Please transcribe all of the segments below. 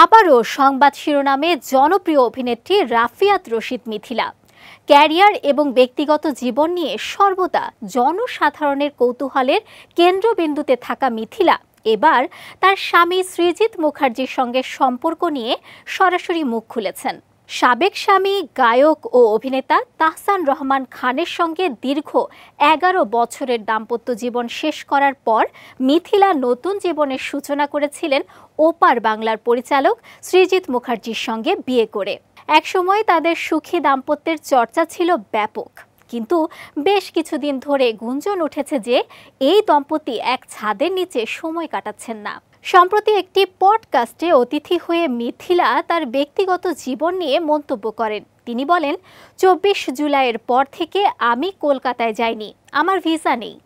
আবারও সংবাদ শিরোনামে জনপ্রিয় অভিনেত্রী রাফিয়াত রশিদ মিথিলা। ক্যারিয়ার এবং ব্যক্তিগত জীবন নিয়ে সর্বদা জনসাধারণের কৌতূহলের কেন্দ্রবিন্দুতে থাকা মিথিলা এবার তার স্বামী সৃজিত মুখার্জির সঙ্গে সম্পর্ক নিয়ে সরাসরি মুখ খুলেছেন। সাবেক স্বামী গায়ক ও অভিনেতা তাহসান রহমান খানের সঙ্গে দীর্ঘ ১১ বছরের দাম্পত্য জীবন শেষ করার পর মিথিলা নতুন জীবনের সূচনা করেছিলেন ওপার বাংলার পরিচালক সৃজিত মুখার্জির সঙ্গে বিয়ে করে। একসময় তাদের সুখী দাম্পত্যের চর্চা ছিল ব্যাপক, কিন্তু বেশ কিছুদিন ধরে গুঞ্জন উঠেছে যে এই দম্পতি এক ছাদের নিচে সময় কাটাচ্ছেন না। সম্প্রতি একটি পডকাস্টে অতিথি হয়ে মিথিলা তার ব্যক্তিগত জীবন নিয়ে মন্তব্য করেন। তিনি বলেন, ২৪ জুলাইয়ের পর থেকে আমি কলকাতায় যাইনি, আমার ভিসা নেই।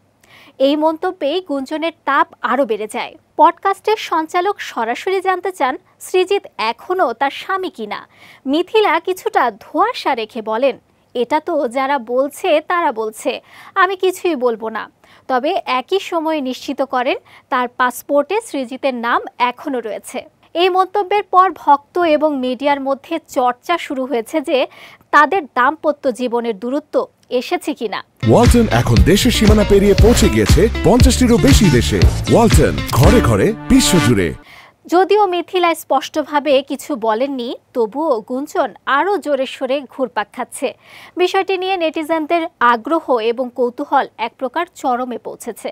এই মন্তব্যেই গুঞ্জনের তাপ আরও বেড়ে যায়। পডকাস্টের সঞ্চালক সরাসরি জানতে চান সৃজিত এখনও তার স্বামী কিনা। মিথিলা কিছুটা ধোঁয়াশা রেখে বলেন, এটা তো যারা বলছে তারা বলছে, আমি কিছুই বলবো না। তবে একই সময়ে নিশ্চিত করেন তার পাসপোর্টে সৃজিতের নাম এখনও রয়েছে। এই মন্তব্যের পর ভক্ত এবং মিডিয়ার মধ্যে চর্চা শুরু হয়েছে যে তাদের দাম্পত্য জীবনের দূরত্ব এসেছে কিনা। ওয়ালটন এখন দেশের সীমানা পেরিয়ে পৌঁছে গিয়েছে ৫০টিরও বেশি দেশে। ওয়ালটন, ঘরে ঘরে বিশ্বজুড়ে। যদিও মিথিলা স্পষ্টভাবে কিছু বলেননি, তবুও গুঞ্জন আরও জোরে সোরে ঘুরপাক খাচ্ছে। বিষয়টি নিয়ে নেটিজেনদের আগ্রহ এবং কৌতূহল এক প্রকার চরমে পৌঁছেছে।